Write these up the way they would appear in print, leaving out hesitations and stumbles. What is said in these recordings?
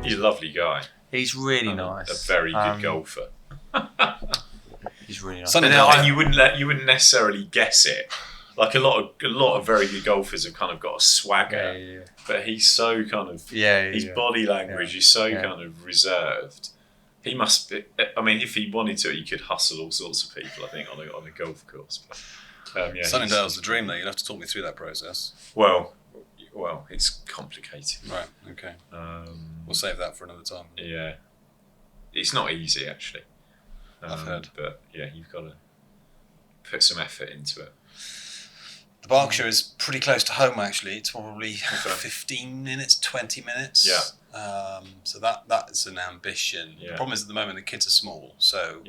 He's a lovely guy. He's really nice. A very good golfer. He's really nice. And you wouldn't necessarily guess it. Like a lot of very good golfers have kind of got a swagger, but he's so kind of his body language is so kind of reserved. He must be. I mean, if he wanted to, he could hustle all sorts of people. I think on a golf course. But, Sunningdale's the dream, though. You'll have to talk me through that process. Well, it's complicated. Right. Okay. We'll save that for another time. Yeah, it's not easy actually. I've heard. But you've got to put some effort into it. The Berkshire is pretty close to home, actually. It's probably 15 minutes, 20 minutes. Yeah. So that is an ambition. Yeah. The problem is at the moment the kids are small. So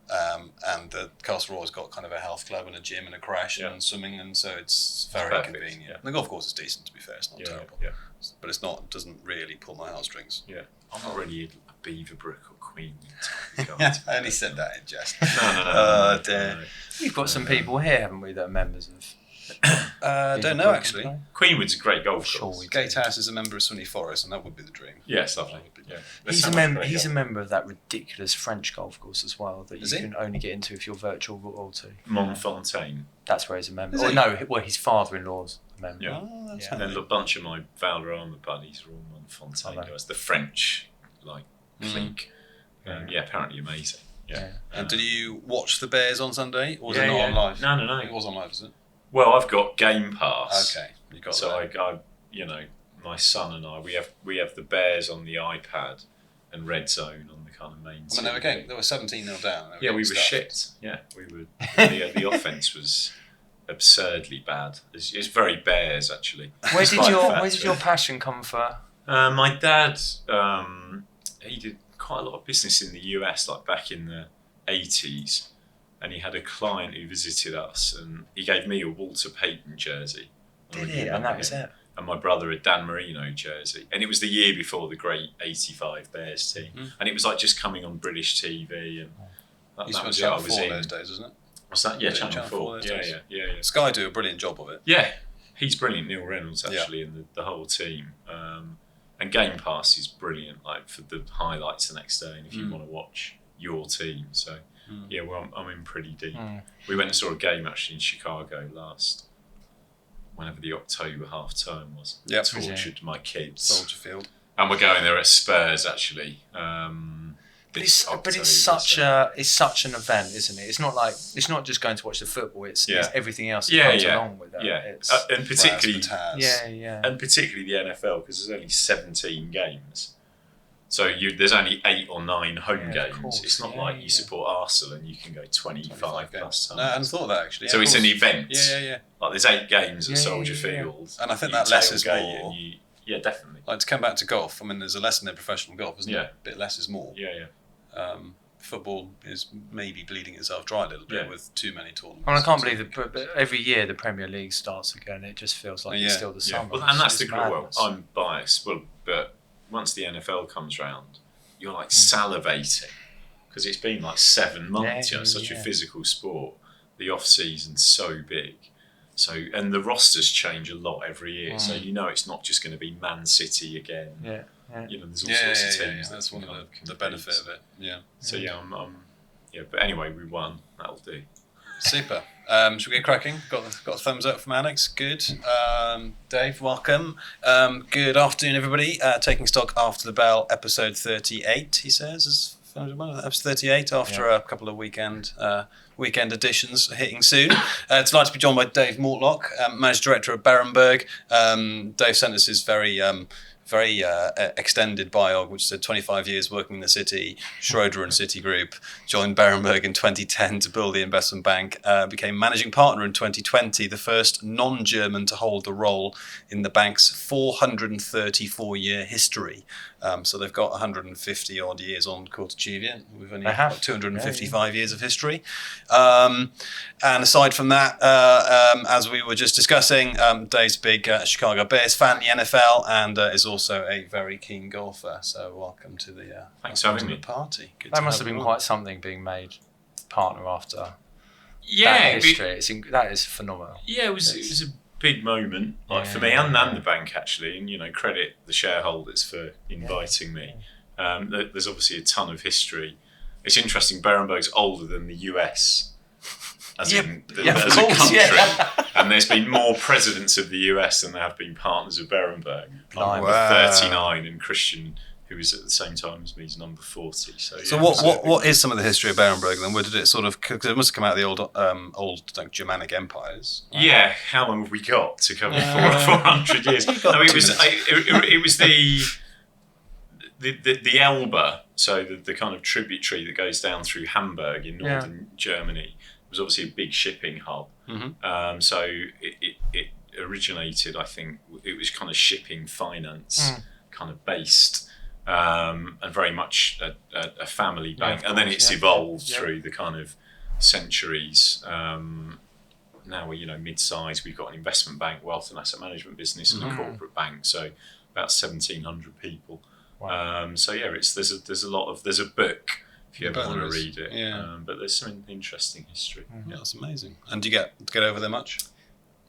and the Castle Royal's got kind of a health club and a gym and a crash and swimming, and so it's very convenient. Yeah. And the golf course is decent, to be fair. It's not terrible. Yeah. But it doesn't really pull my heartstrings. Yeah. I'm not really a Beaverbrook or Queen. I only said that in jest. No. We've got some people here, haven't we, that are members of... I don't know, actually. Queenwood's a great golf course. Gatehouse is a member of Sunny Forest, and that would be the dream. Yes, lovely. Yeah. He's a member of that ridiculous French golf course as well that you can only get into if you're virtual royalty. Montfontaine. That's where he's a member. His father-in-law's a member. Yeah. And then a bunch of my Valderrama buddies are all Montfontaine guys. The French, clique. Apparently amazing. Yeah. And did you watch the Bears on Sunday, or was it not on live? No. It was on live, is it? Well, I've got Game Pass. Okay, you got so that. I my son and I, we have the Bears on the iPad and Red Zone on the kind of main. I mean, they were 17-0 down. We were shit. Yeah, we were. The offense was absurdly bad. It's very Bears actually. Where did your passion come for? My dad, he did quite a lot of business in the US, like back in the 80s. And he had a client who visited us, and he gave me a Walter Payton jersey. Did he? And that was it. And my brother a Dan Marino jersey. And it was the year before the great '85 Bears team. Mm-hmm. And it was like just coming on British TV, and that was Channel 4 those days, wasn't it? What's that? Yeah, Channel 4. Yeah. Sky do a brilliant job of it. Yeah, he's brilliant. Neil Reynolds actually, and the whole team. And Game Pass is brilliant, like for the highlights the next day, and if you want to watch your team, so. Yeah, well, I'm in pretty deep. We went and saw a game actually in Chicago whenever the October half term was. Yep. Tortured my kids. Soldier Field. And we're going there at Spurs actually. But it's such an event, isn't it? It's not just going to watch the football. It's everything else that comes along with that. Yeah, and particularly and particularly the NFL, because there's only 17 games. So there's only 8 or 9 home games. Course, it's not like you support Arsenal and you can go 25 plus times. No, I hadn't thought of that actually. So it's an event. Yeah. Like there's 8 games at Soldier Field. And I think that less is more. Yeah, definitely. Like to come back to golf, I mean, there's a lesson in professional golf, isn't there? A bit less is more. Yeah. Football is maybe bleeding itself dry a little bit with too many tournaments. Well, I can't believe that every year the Premier League starts again. It just feels like it's still the summer. Well, and that's the good. Well, I'm biased. But once the NFL comes round, you're like salivating because it's been like 7 months. Such a physical sport. The off season's so big. So and the rosters change a lot every year. So it's not just going to be Man City again. Yeah. There's all sorts of teams. That's one of the benefit of it. Yeah. So but anyway, we won. That'll do. Super. Should we get cracking? Got a thumbs up from Alex. Good. Dave, welcome. Good afternoon, everybody. Taking stock after the bell, episode 38. He says episode 38 after a couple of weekend editions hitting soon. Tonight to be joined by Dave Mortlock, managing director of Berenberg. Dave sent us his very extended biog, which said 25 years working in the city, Schroeder and Citigroup, joined Berenberg in 2010 to build the investment bank, became managing partner in 2020, the first non-German to hold the role in the bank's 434-year history. So they've got 150 odd years on Cortachivia. We've only got 255 years of history. And aside from that, as we were just discussing, Dave's big Chicago Bears fan, the NFL, and is also a very keen golfer. So welcome to the thanks for having me. Party. Good that must have been quite something being made partner after that history. That is phenomenal. Yeah, it was a big moment, for me and the bank actually, and credit the shareholders for inviting me. There's obviously a ton of history. It's interesting. Berenberg's older than the US. As a country, and there's been more presidents of the US than there have been partners of Berenberg. I'm 39, and Christian, who was at the same time as me, is number 40. So what is some of the history of Berenberg then? Where did it sort of? Because it must have come out of the old Germanic empires. Right? Yeah, how long have we got to cover 400 years? It was the Elbe, so the kind of tributary that goes down through Hamburg in northern Germany. Was obviously a big shipping hub. So it originated, I think, it was kind of shipping finance kind of based, and very much a family bank. And then it's evolved through the kind of centuries. Now we're mid-size. We've got an investment bank, wealth and asset management business, and a corporate bank. So about 1,700 people. Wow. There's a book. If you ever want to read it, but there's some interesting history. Yeah, that's amazing. And do you get over there much?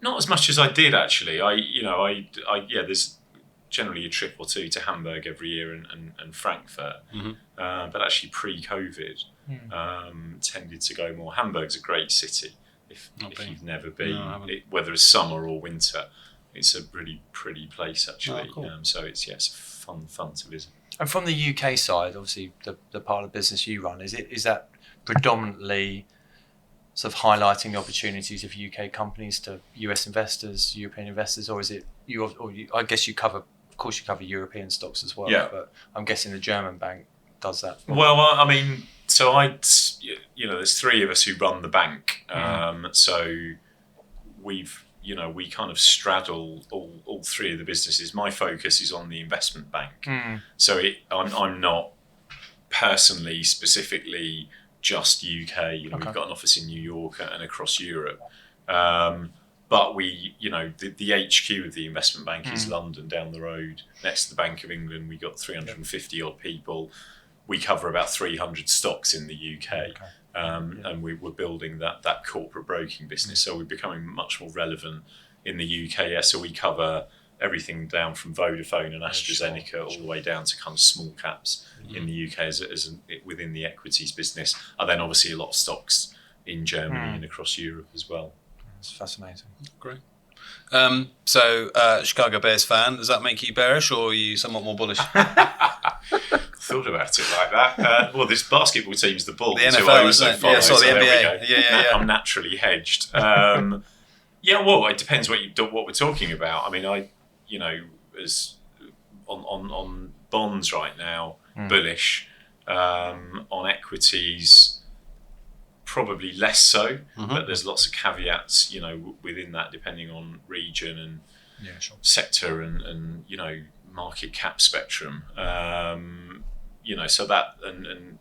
Not as much as I did actually. There's generally a trip or two to Hamburg every year and Frankfurt. But actually pre-COVID, tended to go more. Hamburg's a great city. If you've never been, whether it's summer or winter, it's a really pretty place actually. Cool. So it's fun to visit. And from the UK side, obviously the part of the business you run, is that predominantly sort of highlighting the opportunities of UK companies to US investors, European investors, or is it I guess you cover European stocks as well. Yeah. But I'm guessing the German bank does that. Well, I mean, so there's three of us who run the bank. So we kind of straddle all three of the businesses. My focus is on the investment bank. So I'm not personally, specifically just UK. We've got an office in New York and across Europe. But the HQ of the investment bank is London, down the road, next to the Bank of England. We got 350 odd people. We cover about 300 stocks in the UK. And we're building that corporate broking business. So we're becoming much more relevant in the UK. Yeah, so we cover everything down from Vodafone and AstraZeneca all the way down to kind of small caps in the UK as within the equities business. And then obviously a lot of stocks in Germany and across Europe as well. That's fascinating. Great. So Chicago Bears fan, does that make you bearish or are you somewhat more bullish? Thought about it like that. Well, this basketball team's the Bulls. The NFL, isn't it? Yeah, so the NBA. Yeah. I'm naturally hedged. Well, it depends what we're talking about. I mean, as on bonds right now, bullish. On equities, probably less so. But there's lots of caveats, within that, depending on region and sector and market cap spectrum. So that and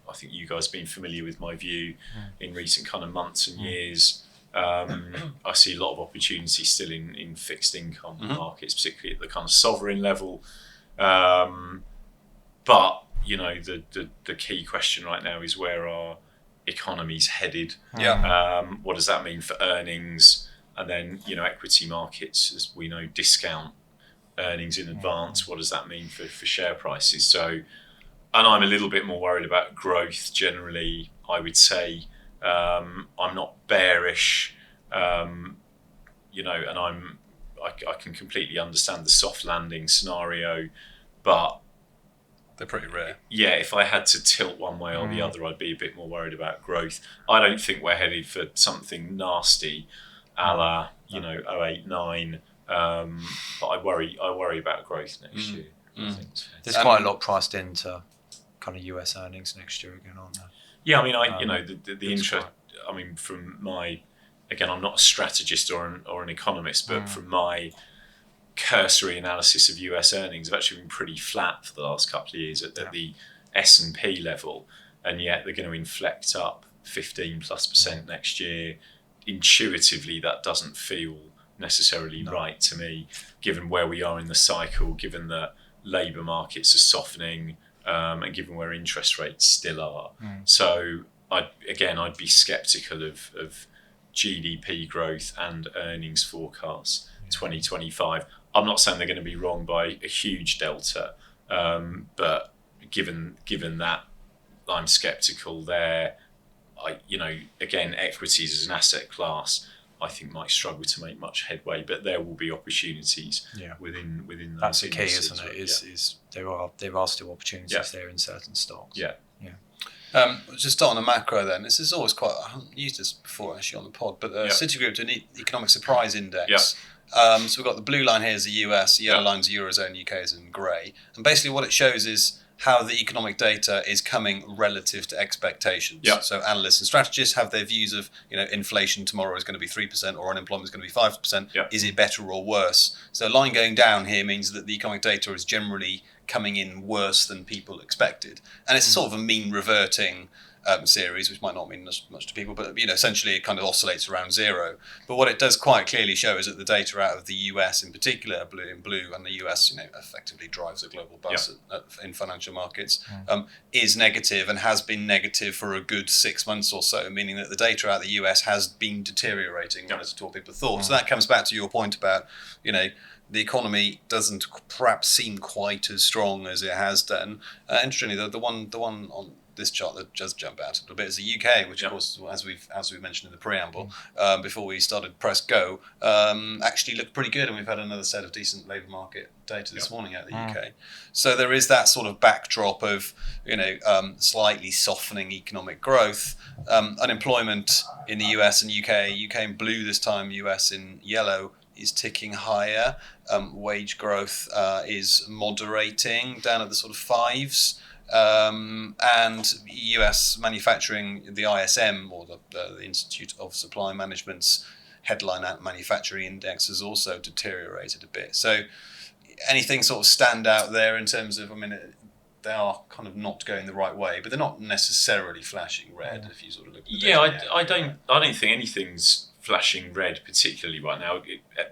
I think you guys have been familiar with my view in recent kind of months and years. I see a lot of opportunity still in fixed income markets, particularly at the kind of sovereign level. But the key question right now is where are economies headed? What does that mean for earnings? And then equity markets, as we know, discount earnings in advance. What does that mean for share prices? So, and I'm a little bit more worried about growth generally, I would say. I'm not bearish, and I can completely understand the soft landing scenario, but they're pretty rare. Yeah, if I had to tilt one way or the other, I'd be a bit more worried about growth. I don't think we're headed for something nasty, a la 08-09. But I worry about growth next year. There's quite a lot priced into kind of US earnings next year again, aren't there? Yeah, I mean, the interest. I mean, from I'm not a strategist or an economist, but from my cursory analysis of US earnings, have actually been pretty flat for the last couple of years at the S&P level, and yet they're going to inflect up 15+% next year. Intuitively, that doesn't feel necessarily right to me, given where we are in the cycle, given that labour markets are softening, and given where interest rates still are. So I'd be sceptical of GDP growth and earnings forecasts 2025. I'm not saying they're going to be wrong by a huge delta, but given that, I'm sceptical there. Again, equities as an asset class, I think might struggle to make much headway, but there will be opportunities within those. That's the key, isn't it? Is there are still opportunities there in certain stocks. Just on a macro then, this is always quite, I haven't used this before actually on the pod, but Citigroup did an economic surprise index. So we've got the blue line here is the US, the yellow line's Eurozone, UK is in grey. And basically what it shows is how the economic data is coming relative to expectations. So analysts and strategists have their views of, inflation tomorrow is going to be 3% or unemployment is going to be 5%. Is it better or worse? So a line going down here means that the economic data is generally coming in worse than people expected. And it's sort of a mean reverting series, which might not mean much to people, but essentially it kind of oscillates around zero. But what it does quite clearly show is that the data out of the US in particular, blue, and the US effectively drives a global bus in financial markets, is negative and has been negative for a good 6 months or so, meaning that the data out of the US has been deteriorating relative to what people thought. So that comes back to your point about, the economy doesn't perhaps seem quite as strong as it has done. Interestingly, the one on this chart that does jump out a little bit is the UK, which of course, as we mentioned in the preamble, before we started press go, actually looked pretty good, and we've had another set of decent labour market data this morning out of the UK. So there is that sort of backdrop of slightly softening economic growth. Unemployment in the US and UK in blue this time, US in yellow, is ticking higher. Wage growth is moderating down at the sort of 5s. And US manufacturing, the ISM, or the Institute of Supply Management's headline manufacturing index, has also deteriorated a bit. So anything sort of stand out there in terms of, they are kind of not going the right way, but they're not necessarily flashing red if you sort of look at the data. I don't think anything's flashing red particularly right now,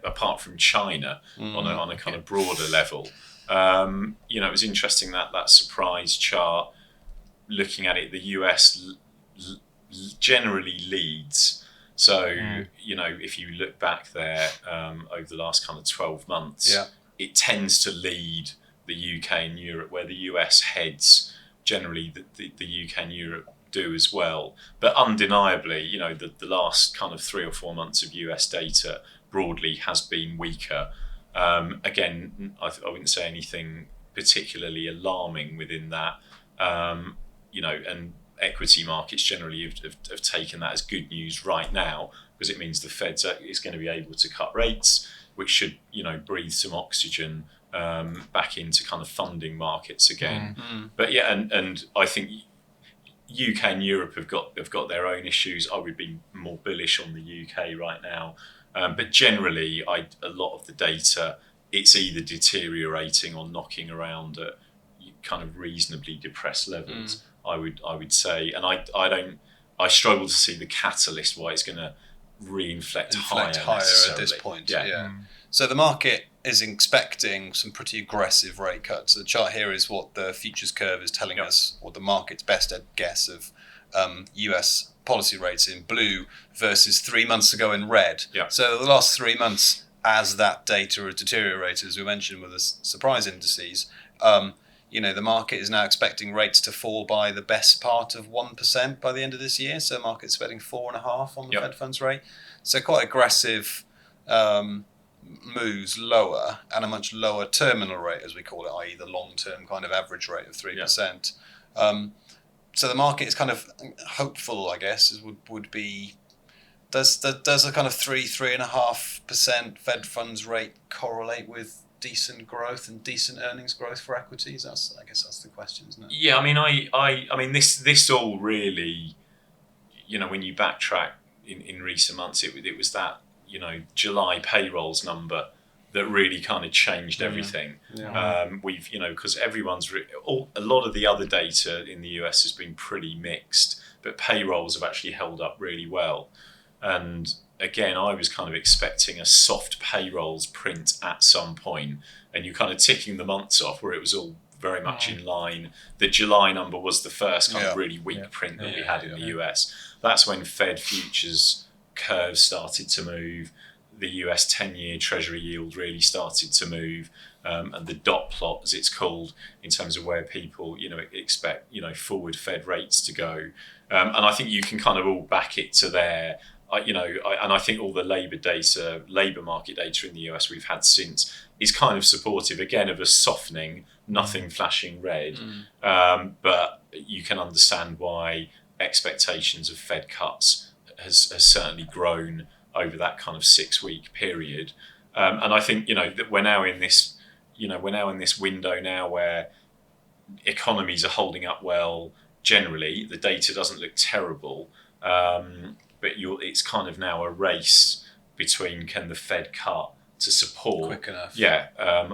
apart from China on a kind of broader level. It was interesting that surprise chart, looking at it, the US generally leads. So, if you look back there over the last kind of 12 months, it tends to lead the UK and Europe, where the US heads, generally the UK and Europe do as well. But undeniably, the last kind of 3 or 4 months of US data broadly has been weaker. Again, I wouldn't say anything particularly alarming within that, and equity markets generally have taken that as good news right now, because it means the Fed is going to be able to cut rates, which should, breathe some oxygen back into kind of funding markets again. But and I think UK and Europe have got their own issues. I would be more bullish on the UK right now. But generally, a lot of the data, it's either deteriorating or knocking around at kind of reasonably depressed levels. I would say, and I struggle to see the catalyst why it's going to reinflect higher at this point. So the market is expecting some pretty aggressive rate cuts. The chart here is what the futures curve is telling us, or the market's best guess of US policy rates in blue versus 3 months ago in red. So the last 3 months, as that data has deteriorated, as we mentioned with the surprise indices, the market is now expecting rates to fall by the best part of 1% by the end of this year. So the market's expecting 4.5% on the Fed funds rate. So quite aggressive moves lower, and a much lower terminal rate, as we call it, i.e. the long-term kind of average rate of 3%. So the market is kind of hopeful, I guess, would be. Does a kind of 3.5% Fed funds rate correlate with decent growth and decent earnings growth for equities? I guess that's the question, isn't it? Yeah, I mean this all really, when you backtrack in recent months, it was that July payrolls number that really kind of changed everything. We've because everyone's a lot of the other data in the US has been pretty mixed, but payrolls have actually held up really well. And again, I was kind of expecting a soft payrolls print at some point, and you're kind of ticking the months off where it was all very much in line. The July number was the first kind of really weak print that we had in the US. That's when Fed futures curve started to move, the US 10-year Treasury yield really started to move, and the dot plot, as it's called, in terms of where people, expect, forward Fed rates to go. And I think you can kind of all back it to there. And I think all the labour market data in the US we've had since is kind of supportive, again, of a softening, nothing flashing red. But you can understand why expectations of Fed cuts has certainly grown over that kind of 6-week period. And I think, that we're now in this window now where economies are holding up well generally. The data doesn't look terrible. But it's kind of now a race between, can the Fed cut to support quick enough,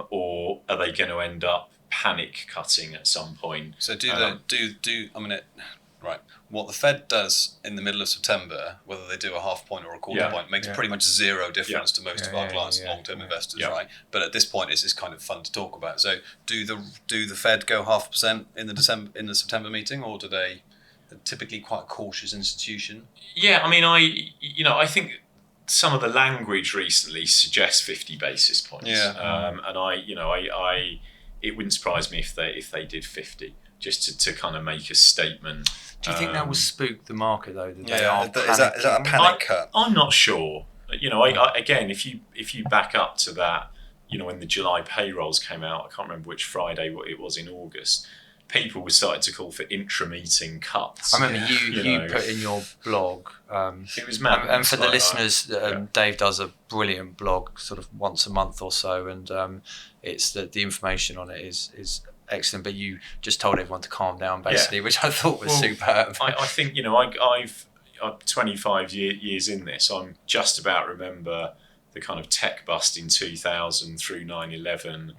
or are they going to end up panic cutting at some point? So what the Fed does in the middle of September, whether they do a half point or a quarter point, makes pretty much zero difference to most of our clients and long-term investors, right? But at this point, it's kind of fun to talk about. So do the Fed go 0.5% in the September meeting, or do they? Typically quite a cautious institution. Yeah, I mean, I think some of the language recently suggests 50 basis points. Yeah. And it wouldn't surprise me if they did 50, just to kind of make a statement. Do you think that will spook the market though? That is that a panic cut? I'm not sure. Again, if you back up to that, when the July payrolls came out, I can't remember which Friday it was in August. People were starting to call for intra-meeting cuts. I remember you put in your blog. It was mad. And for the listeners, Dave does a brilliant blog, sort of once a month or so, and it's the information on it is excellent. But you just told everyone to calm down, basically, which I thought was superb. I think I'm 25 years in this. I'm just about remember the kind of tech bust in 2000 through 9/11.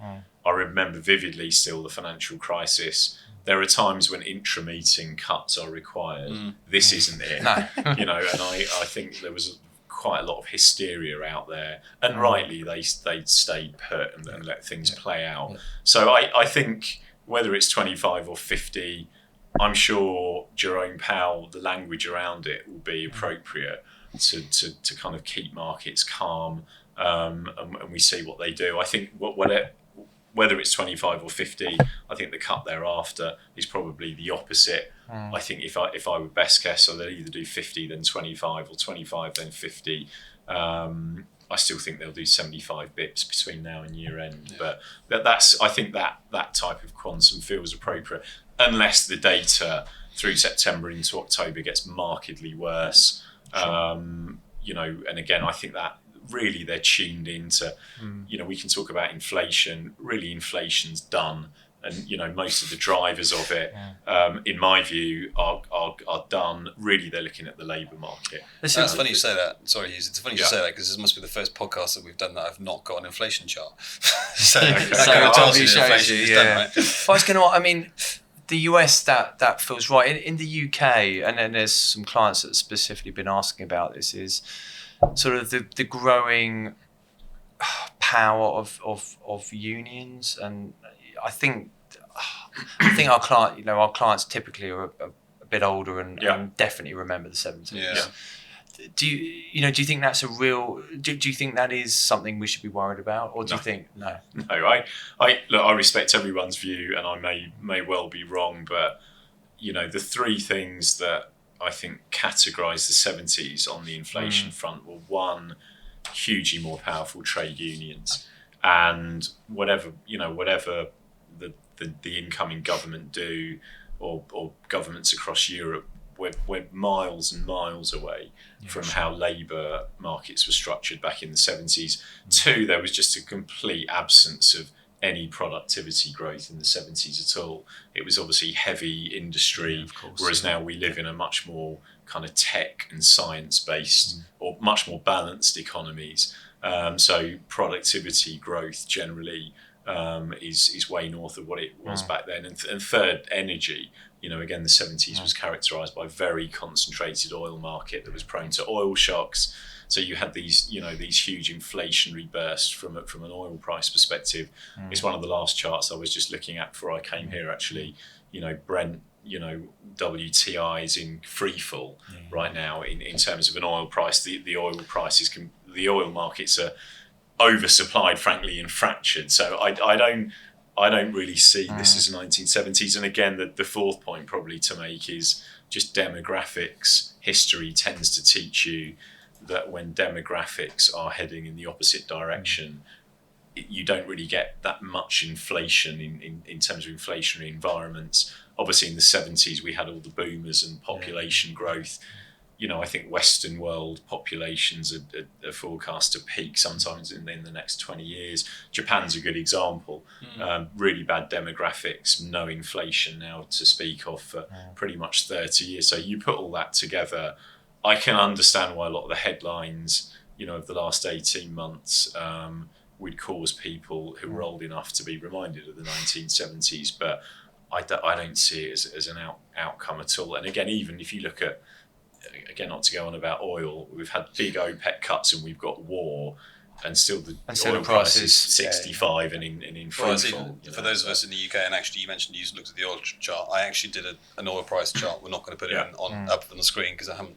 I remember vividly still the financial crisis. There are times when intra-meeting cuts are required. This isn't it. No. And I think there was quite a lot of hysteria out there, and rightly they stayed put and let things play out. So I think whether it's 25 or 50, I'm sure Jerome Powell, the language around it will be appropriate to kind of keep markets calm, and we see what they do. I think whether it's 25 or 50, I think the cut thereafter is probably the opposite. I think if I were best guess, so they'll either do 50 then 25 or 25 then 50. I still think they'll do 75 bips between now and year end. But I think that type of quantum feels appropriate, unless the data through September into October gets markedly worse. And again, I think that really they're tuned into, we can talk about inflation. Really, inflation's done, and most of the drivers of it, in my view, are done. Really, they're looking at the labour market. That's funny you say that. Sorry, Hughes. It's funny you say that, because this must be the first podcast that we've done that I've not got an inflation chart. So that kind of tells you inflation is done, right? I was going to. The US, that feels right. In the UK, and then there's some clients that have specifically been asking about this, is sort of the growing power of unions. And I think our clients typically are a bit older and definitely remember the 70s. Yeah. Do you think that's a real? Do you think that is something we should be worried about, or do you think no? No, I respect everyone's view, and I may well be wrong, but the three things that I think categorise the 70s on the inflation front were: one, hugely more powerful trade unions, and whatever the incoming government do, or governments across Europe, we're miles and miles away from how labour markets were structured back in the 70s. Two, there was just a complete absence of any productivity growth in the 70s at all. It was obviously heavy industry, whereas now we live in a much more kind of tech and science-based, or much more balanced economies. So productivity growth generally is way north of what it was back then. And third, energy. Again, the 70s was characterised by a very concentrated oil market that was prone to oil shocks. So you had these huge inflationary bursts from an oil price perspective. It's one of the last charts I was just looking at before I came here, actually. Brent, WTI is in free fall right now in terms of an oil price. The oil prices the oil markets are oversupplied, frankly, and fractured. So I don't really see this as 1970s. And again, the fourth point probably to make is just demographics. History tends to teach you that when demographics are heading in the opposite direction, you don't really get that much inflation in terms of inflationary environments. Obviously, in the 70s, we had all the boomers and population growth. I think Western world populations are forecast to peak sometimes in the next 20 years. Japan's a good example. Really bad demographics, no inflation now to speak of for pretty much 30 years. So you put all that together, I can understand why a lot of the headlines, of the last 18 months would cause people who were old enough to be reminded of the 1970s. But I don't see it as an outcome at all. And again, even if you look at, again, not to go on about oil, we've had big OPEC cuts and we've got war, and still the oil price is 65 and in free fall. For those of us in the UK, and actually you mentioned you looked at the oil chart, I actually did an oil price chart. We're not going to put it up on the screen because I haven't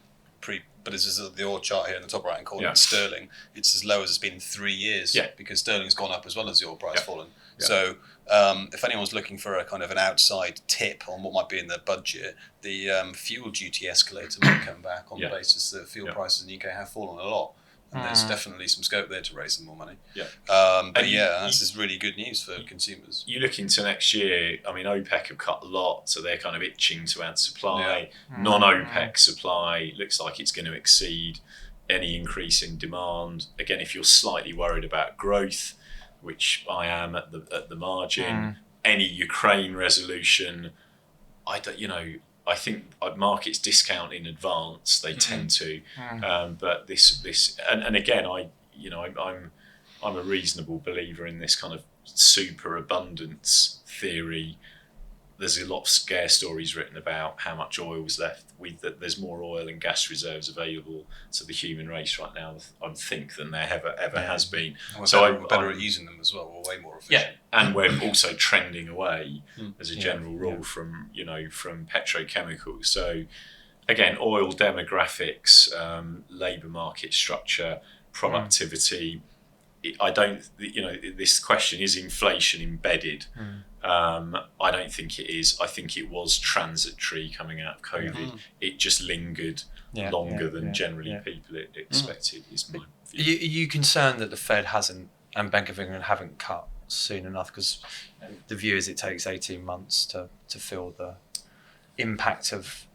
but this is the oil chart here in the top right hand corner in sterling. It's as low as it's been in 3 years because sterling's gone up as well as the oil price fallen. So if anyone's looking for a kind of an outside tip on what might be in their budget, the fuel duty escalator might come back on the basis that fuel prices in the UK have fallen a lot. And there's definitely some scope there to raise some more money. This is really good news for consumers. You look into next year, OPEC have cut a lot, so they're kind of itching to add supply. Non-OPEC supply looks like it's going to exceed any increase in demand. Again, if you're slightly worried about growth, which I am at the margin, any Ukraine resolution, I think markets discount in advance. They tend to, but this and again, I'm a reasonable believer in this kind of superabundance theory. There's a lot of scare stories written about how much oil was left. There's more oil and gas reserves available to the human race right now, I think, than there ever has been. And we're better at using them as well. We're way more efficient. And we're also trending away as a general rule from petrochemicals. So again, oil demographics, labour market structure, productivity. I don't. This question, is inflation embedded? I don't think it is. I think it was transitory coming out of COVID. It just lingered longer than generally people expected. Is my view. Are you concerned that the Fed hasn't and Bank of England haven't cut soon enough? Because the view is it takes 18 months to feel the impact of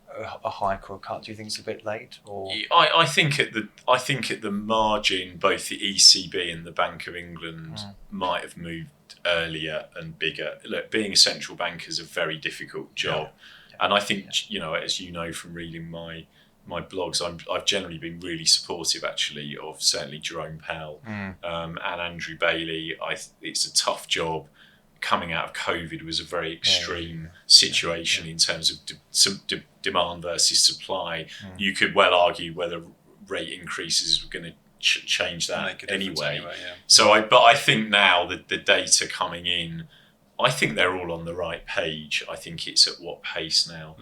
a hike or a cut. Do you think it's a bit late? Or I think at the margin, both the ECB and the Bank of England might have moved earlier and bigger. Look, being a central bank is a very difficult job, and I think as you know from reading my blogs, I've generally been really supportive actually of certainly Jerome Powell and Andrew Bailey. It's a tough job. Coming out of COVID was a very extreme situation in terms of demand versus supply. You could well argue whether rate increases were going to change that anyway. So I think now that the data coming in, I think they're all on the right page. I think it's at what pace now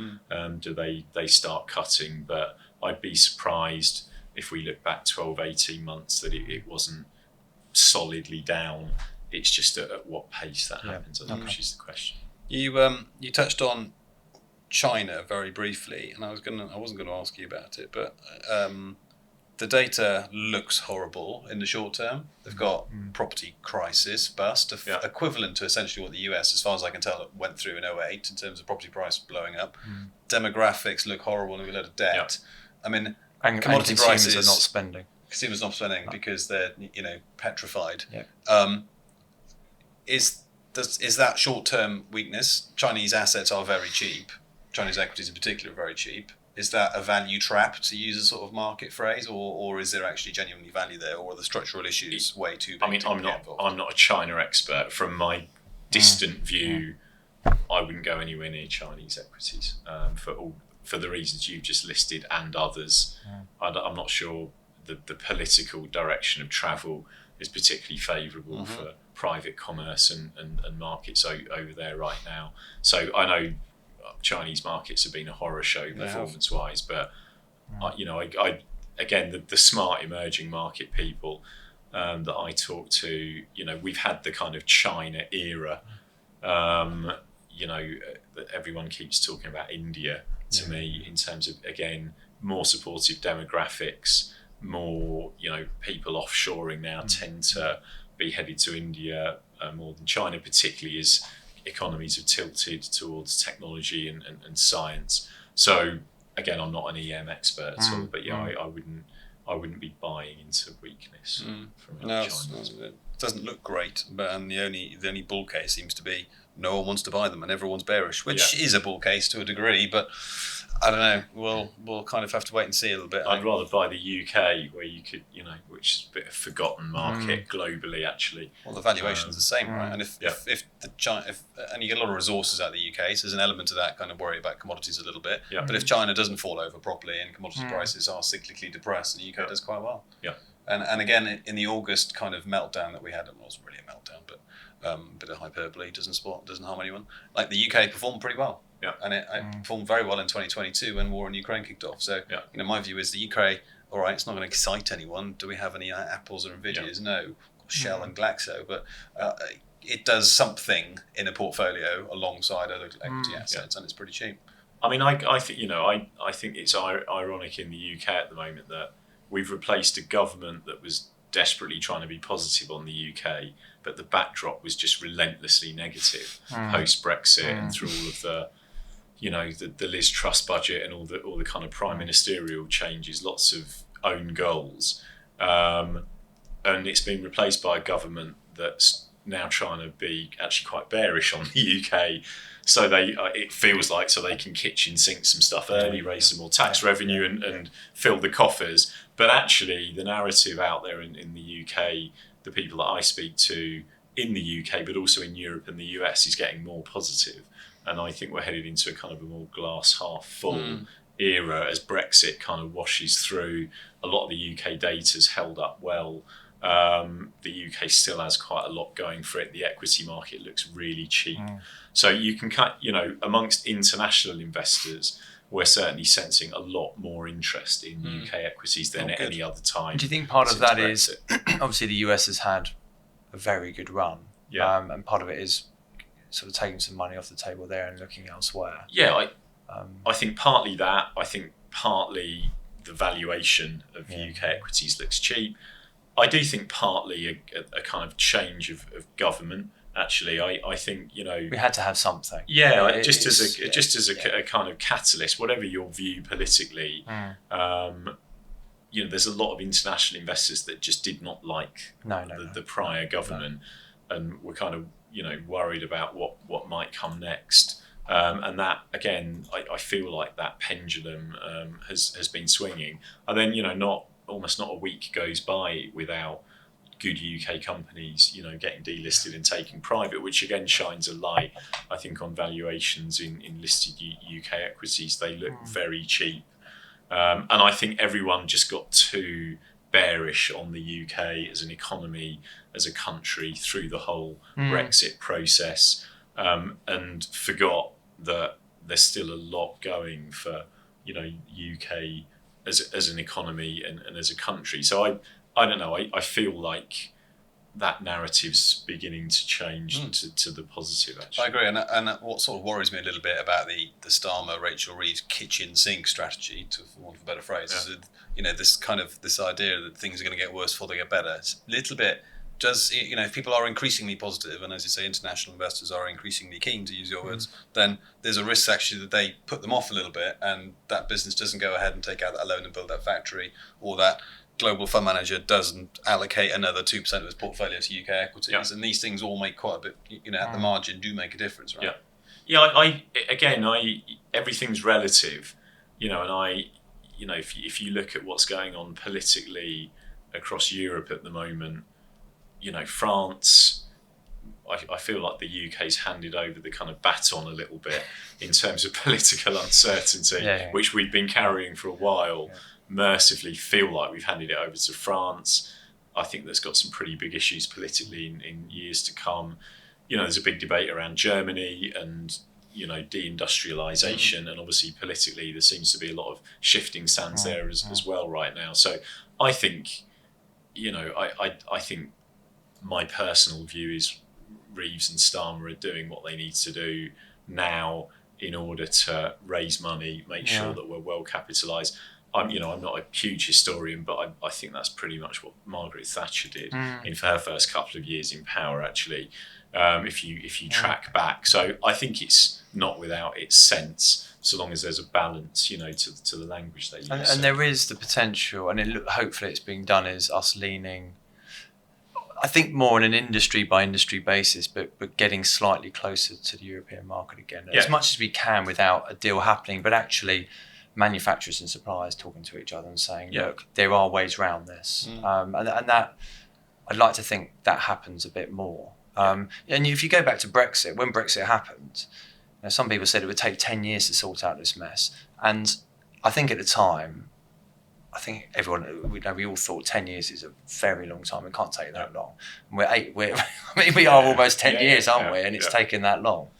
do they start cutting, but I'd be surprised if we look back 12, 18 months that it wasn't solidly down. It's just at what pace that happens, I think, which is the question. You touched on China very briefly, and I wasn't going to ask you about it, but the data looks horrible in the short term. They've got property crisis bust, equivalent to essentially what the US, as far as I can tell, went through in 2008 in terms of property price blowing up. Demographics look horrible, and we've got a lot of debt. And commodity prices are not spending. Consumers not spending because they're petrified. Is that short-term weakness? Chinese assets are very cheap. Chinese equities in particular are very cheap. Is that a value trap, to use a sort of market phrase, or is there actually genuinely value there, or are the structural issues way too big? I'm not a China expert. From my distant view, I wouldn't go anywhere near Chinese equities for the reasons you've just listed and others. I'm not sure the political direction of travel is particularly favourable for private commerce and markets over there right now. So I know Chinese markets have been a horror show performance-wise, but I again, the smart emerging market people that I talk to, we've had the kind of China era. Everyone keeps talking about India to me in terms of, again, more supportive demographics, more, people offshoring now tend to be headed to India more than China, particularly as economies have tilted towards technology and science. So again, I'm not an EM expert at all, but I wouldn't be buying into weakness from China. It doesn't look great, but the only bull case seems to be no one wants to buy them and everyone's bearish, which is a bull case to a degree, but I don't know. We'll kind of have to wait and see a little bit. I'd rather buy the UK, where you could, which is a bit of a forgotten market globally, actually. Well, the valuation's the same, right? And if you get a lot of resources out of the UK, so there's an element of that kind of worry about commodities a little bit. Yeah. But if China doesn't fall over properly and commodity prices are cyclically depressed, the UK does quite well. Yeah. And again, in the August kind of meltdown that we had, it wasn't really a meltdown, but a bit of hyperbole, doesn't harm anyone. Like, the UK performed pretty well. Yeah. And it performed very well in 2022 when war in Ukraine kicked off. So, my view is the UK, all right, it's not going to excite anyone. Do we have any Apples or Nvidias? No. Shell and Glaxo. But it does something in a portfolio alongside other equity assets, and it's pretty cheap. I mean, I think, I think it's ironic in the UK at the moment that we've replaced a government that was desperately trying to be positive on the UK, but the backdrop was just relentlessly negative post-Brexit and through all of the, the Liz Truss budget and all the kind of prime ministerial changes, lots of own goals, and it's been replaced by a government that's now trying to be actually quite bearish on the UK. So it feels like, so they can kitchen sink some stuff early, raise some more tax revenue and fill the coffers. But actually, the narrative out there in the UK, the people that I speak to in the UK, but also in Europe and the US, is getting more positive. And I think we're headed into a kind of a more glass half full era as Brexit kind of washes through. A lot of the UK data's held up well. The UK still has quite a lot going for it. The equity market looks really cheap. So you can amongst international investors, we're certainly sensing a lot more interest in UK equities than at any other time. Do you think part of that is, obviously the US has had a very good run, and part of it is sort of taking some money off the table there and looking elsewhere? Yeah, I think partly that. I think partly the valuation of UK equities looks cheap. I do think partly a kind of change of government. Actually, I think we had to have something. Yeah, just as a kind of catalyst, whatever your view politically. There's a lot of international investors that just did not like the prior government, and were kind of worried about what might come next. And that, again, I feel like that pendulum has been swinging, and then almost not a week goes by without good UK companies, getting delisted and taken private, which again shines a light, I think, on valuations in listed UK equities. They look very cheap, and I think everyone just got too bearish on the UK as an economy, as a country, through the whole Brexit process, and forgot that there's still a lot going for UK as an economy and as a country. So I don't know. I feel like that narrative's beginning to change to the positive, actually. I agree. And what sort of worries me a little bit about the Starmer, Rachel Reeves kitchen sink strategy, for want of a better phrase, is this idea that things are going to get worse before they get better. It's a little bit. If people are increasingly positive, and as you say, international investors are increasingly keen, to use your words, then there's a risk actually that they put them off a little bit, and that business doesn't go ahead and take out that loan and build that factory, or that global fund manager doesn't allocate another 2% of his portfolio to UK equities, and these things all make quite a bit, at the margin, do make a difference, right? Yeah. Everything's relative, and if you look at what's going on politically across Europe at the moment, France, I feel like the UK's handed over the kind of baton a little bit in terms of political uncertainty, which we've been carrying for a while. Mercifully feel like we've handed it over to France. I think that's got some pretty big issues politically in years to come. There's a big debate around Germany, and deindustrialization, and obviously politically there seems to be a lot of shifting sands there as well right now. So I think, I think my personal view is Reeves and Starmer are doing what they need to do now in order to raise money, make sure that we're well capitalised. I'm not a huge historian, but I think that's pretty much what Margaret Thatcher did for her first couple of years in power, actually, if you track back. So I think it's not without its sense, so long as there's a balance, to the language they use. And there is the potential, and hopefully it's being done, is us leaning, I think, more on an industry by industry basis, but getting slightly closer to the European market again, as much as we can without a deal happening, but actually manufacturers and suppliers talking to each other and saying, look, there are ways around this. And that, I'd like to think that happens a bit more. And if you go back to Brexit, when Brexit happened, some people said it would take 10 years to sort out this mess. And I think at the time, we all thought 10 years is a very long time. It can't take that long. We are almost 10 years, aren't we? And it's taken that long.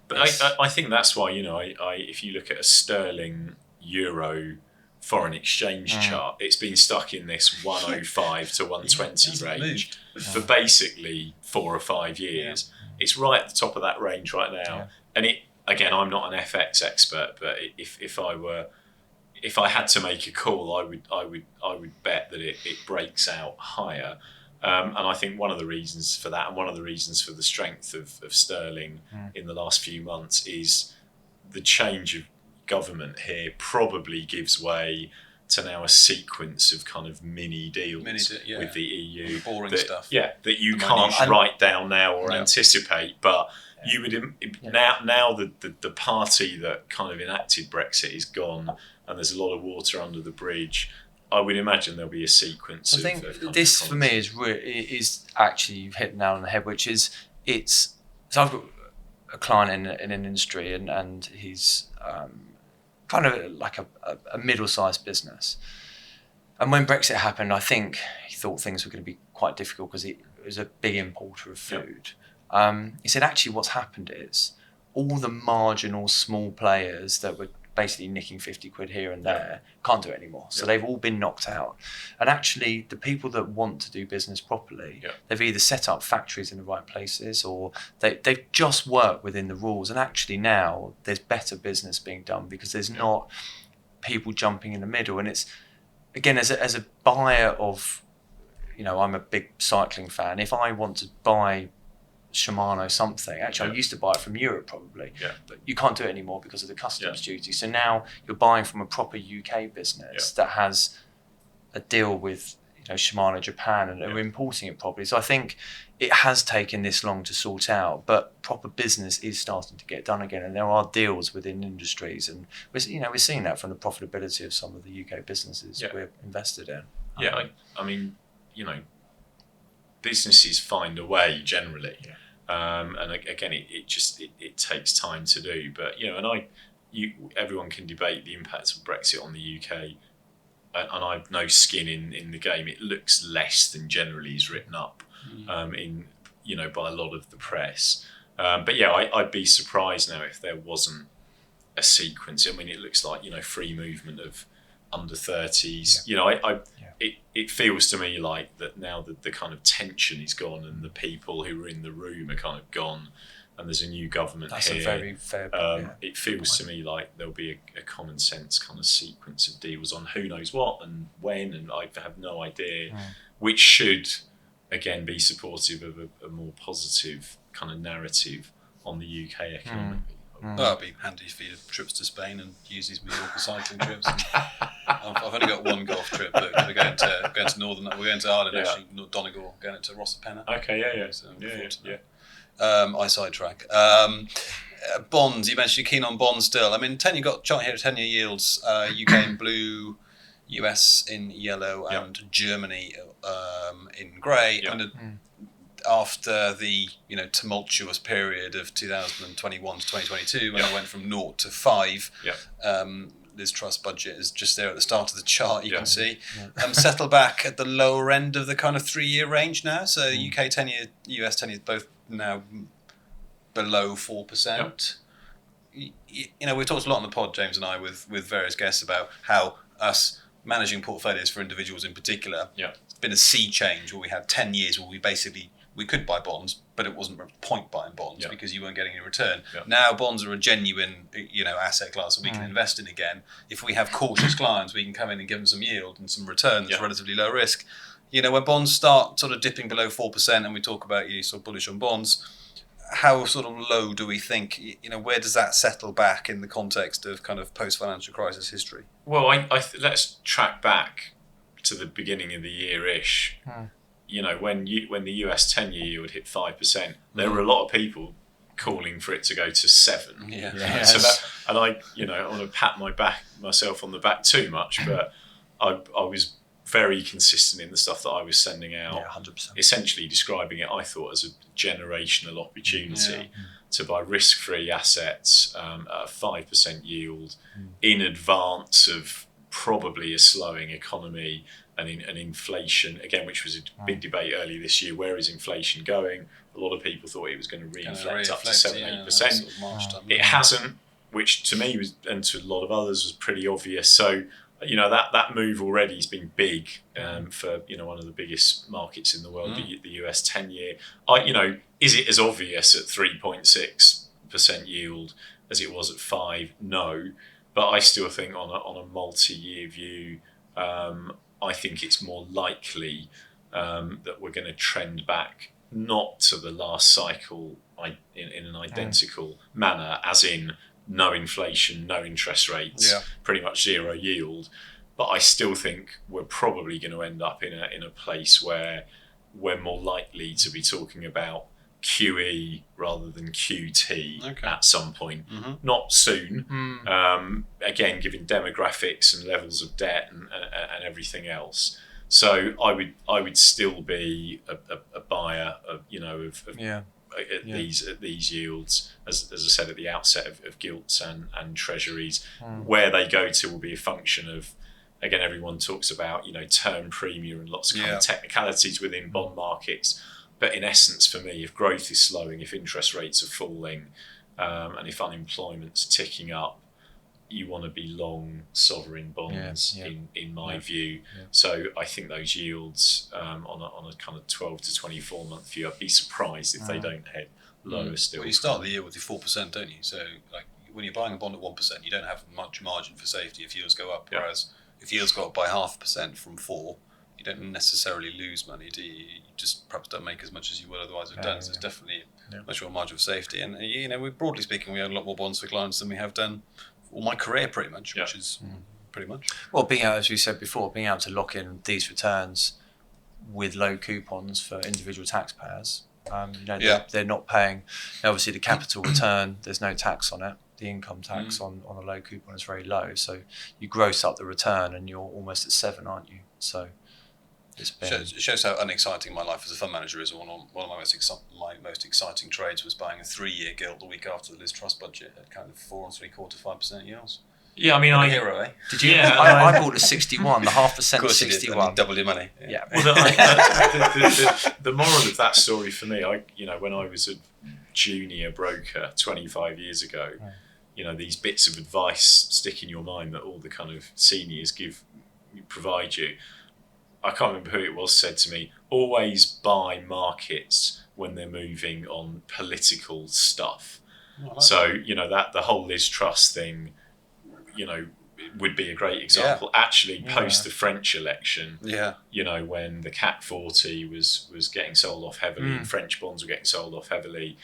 But I think that's why, if you look at a sterling euro foreign exchange chart, it's been stuck in this 105 to 120 range for basically 4 or 5 years. It's right at the top of that range right now. And again, I'm not an FX expert, but if I had to make a call, I would bet that it breaks out higher. And I think one of the reasons for that, and one of the reasons for the strength of sterling in the last few months, is the change of government here probably gives way to now a sequence of kind of mini deals with the EU. Boring stuff. Yeah, that you can't write down now or anticipate, but you would now the party that kind of enacted Brexit is gone, and there's a lot of water under the bridge. I would imagine there'll be a sequence. I think this for me is actually, you've hit the nail on the head, which is so I've got a client in an industry, and he's kind of like a middle-sized business. And when Brexit happened, I think he thought things were going to be quite difficult because it was a big importer of food. He said, actually, what's happened is all the marginal small players that were basically nicking 50 quid here and there can't do it anymore. So they've all been knocked out. And actually, the people that want to do business properly, they've either set up factories in the right places, or they've just worked within the rules. And actually now there's better business being done because there's not people jumping in the middle. And it's, again, as a buyer of, I'm a big cycling fan. If I want to buy Shimano something, actually I used to buy it from Europe probably, but you can't do it anymore because of the customs duty. So now you're buying from a proper UK business that has a deal with Shimano Japan, and are importing it properly. So I think it has taken this long to sort out, but proper business is starting to get done again, and there are deals within industries, and we're seeing that from the profitability of some of the UK businesses we're invested in. I mean, businesses find a way generally. And again, it takes time to do, but everyone can debate the impact of Brexit on the UK, and I've no skin in the game. It looks less than generally is written up by a lot of the press. But I'd be surprised now if there wasn't a sequence. I mean, it looks like free movement of under 30s. It feels to me like that now that the kind of tension is gone and the people who were in the room are kind of gone, and there's a new government That's here. A very fair point. It feels to me like there'll be a common sense kind of sequence of deals on who knows what and when, and I have no idea, which should again be supportive of a more positive kind of narrative on the UK economy. Well, it'd be handy for your trips to Spain and use these Mallorca cycling trips. I've only got one golf trip, but we're going to Northern. We're going to Ireland actually, Donegal, going to Rossapena. Okay, So I sidetrack. Bonds. You mentioned you're keen on bonds still. I mean, you got chart here, 10-year yields. UK in blue, US in yellow, and Germany in grey. After the tumultuous period of 2021 to 2022, when it went from 0 to 5, Liz Truss budget is just there at the start of the chart. You can see settle back at the lower end of the kind of 3-year range now. So UK 10-year, US 10-year, both now below 4%. we've talked a lot on the pod, James and I, with various guests about how us managing portfolios for individuals in particular, it's been a sea change where we had 10 years where we could buy bonds, but it wasn't a point buying bonds because you weren't getting any return. Now bonds are a genuine, asset class that we can invest in again. If we have cautious clients, we can come in and give them some yield and some return that's relatively low risk. When bonds start sort of dipping below 4%, and we talk about sort of bullish on bonds, how sort of low do we think? Where does that settle back in the context of kind of post-financial crisis history? Well, let's track back to the beginning of the year-ish. When the US 10-year yield hit 5%, there were a lot of people calling for it to go to 7%. So and I want to pat myself on the back too much, but I was very consistent in the stuff that I was sending out, 100%. essentially describing it, I thought, as a generational opportunity to buy risk-free assets at a 5% yield in advance of probably a slowing economy and inflation, again, which was a big debate earlier this year. Where is inflation going? A lot of people thought it was going to re-inflate up to 7-8%. It hasn't, which to me and to a lot of others was pretty obvious. So that move already has been big for one of the biggest markets in the world, the US 10-year. Is it as obvious at 3.6% yield as it was at 5%? No, but I still think on a multi-year view, I think it's more likely that we're going to trend back, not to the last cycle in an identical manner, as in no inflation, no interest rates, pretty much zero yield. But I still think we're probably going to end up in a place where we're more likely to be talking about QE rather than QT at some point. Not soon. Again, given demographics and levels of debt and everything else. So I would still be a buyer of at these yields, as I said at the outset, of gilts and treasuries. Where they go to will be a function of, again, everyone talks about term premium and lots of kind of technicalities within bond markets. But in essence, for me, if growth is slowing, if interest rates are falling, and if unemployment's ticking up, you want to be long sovereign bonds in my view. So I think those yields on a kind of 12 to 24 month view, I'd be surprised if they don't head lower still. Well, you start the year with your 4%, don't you? So like when you're buying a bond at 1%, you don't have much margin for safety if yields go up. Whereas if yields go up by 0.5% from 4%, you don't necessarily lose money, do you? You just perhaps don't make as much as you would otherwise have done. So it's definitely much more margin of safety. And we broadly speaking, we own a lot more bonds for clients than we have done all my career, pretty much, which is pretty much. Well, being able, as we said before, being able to lock in these returns with low coupons for individual taxpayers, they're not paying. Obviously, the capital return, there's no tax on it. The income tax on a low coupon is very low, so you gross up the return and you're almost at 7%, aren't you? So it's been... It shows how unexciting my life as a fund manager is. One of my most exciting trades was buying a 3-year gilt the week after the Liz Truss budget at kind of 4.75% yields. Yeah, I mean, hero, eh? Did you? Yeah, I bought a 61, the 0.5% 61. You did, double your money. Yeah. Well, the moral of that story for me, when I was a junior broker 25 years ago, these bits of advice stick in your mind that all the kind of seniors provide you. I can't remember who it was said to me, always buy markets when they're moving on political stuff. So, that the whole Liz Truss thing, would be a great example. Actually, post the French election, when the CAC 40 was getting sold off heavily and French bonds were getting sold off heavily,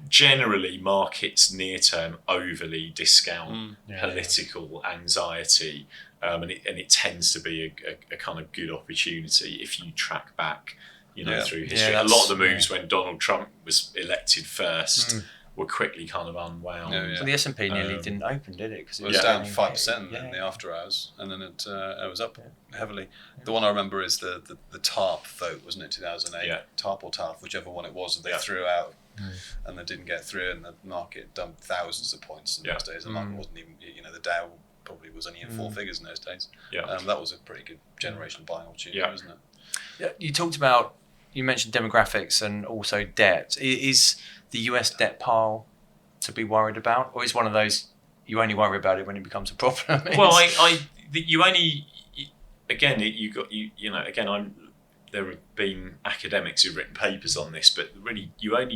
generally markets near term overly discount political anxiety, and it tends to be a kind of good opportunity if you track back through history. A lot of the moves when Donald Trump was elected first were quickly kind of unwound. Well, the S&P nearly didn't open, did it? Because it was down 5% in the after hours, and then it was up heavily. The one I remember is the TARP vote, wasn't it, 2008? TARP or TARF, whichever one it was that they threw out, and they didn't get through, and the market dumped thousands of points in those days. The market wasn't even, the Dow probably was only in 4 figures in those days. That was a pretty good generational buying opportunity, wasn't it? Yeah, you mentioned demographics and also debt. Is the US debt pile to be worried about, or is one of those you only worry about it when it becomes a problem? Well, you only, again, there have been academics who've written papers on this, but really,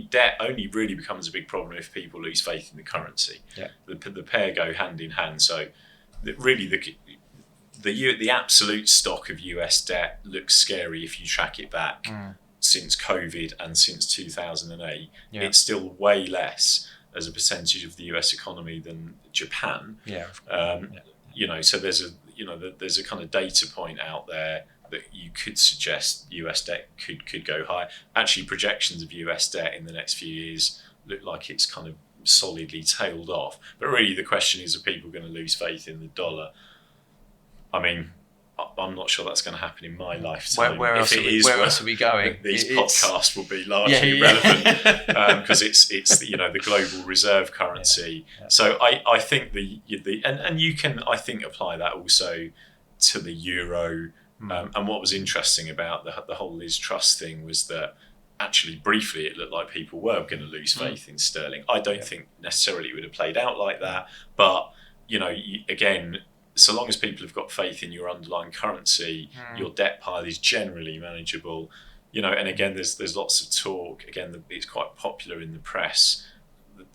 debt only really becomes a big problem if people lose faith in the currency. Yeah. The pair go hand in hand. So, really, the absolute stock of US debt looks scary if you track it back since COVID and since 2008. Yeah. It's still way less as a percentage of the US economy than Japan. Yeah. So there's a kind of data point out there that you could suggest US debt could go high. Actually, projections of US debt in the next few years look like it's kind of solidly tailed off. But really, the question is, are people going to lose faith in the dollar? I mean, I'm not sure that's going to happen in my lifetime. Where else are we going? These podcasts will be largely relevant because it's the global reserve currency. Yeah. So I think and you can, I think, apply that also to the euro. And what was interesting about the whole Liz Truss thing was that actually briefly it looked like people were going to lose faith in sterling. I don't think necessarily it would have played out like that, but again, so long as people have got faith in your underlying currency, your debt pile is generally manageable. And again, there's lots of talk. Again, it's quite popular in the press.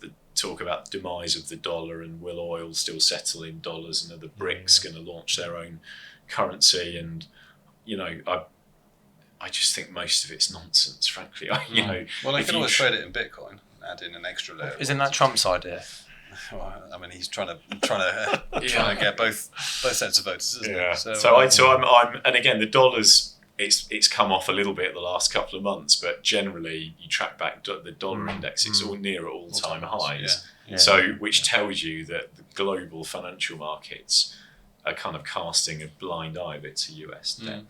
The talk about the demise of the dollar and will oil still settle in dollars, and are the BRICS going to launch their own currency? And I just think most of it's nonsense, frankly. Well, they can always trade it in Bitcoin, add in an extra layer. Isn't that Trump's idea? Well, I mean, he's trying to get both sets of voters, isn't he? So I'm and again, the dollar's it's come off a little bit the last couple of months, but generally you track back the dollar index, it's all near all-time highs. Yeah. Which tells you that the global financial markets are kind of casting a blind eye a bit to US debt.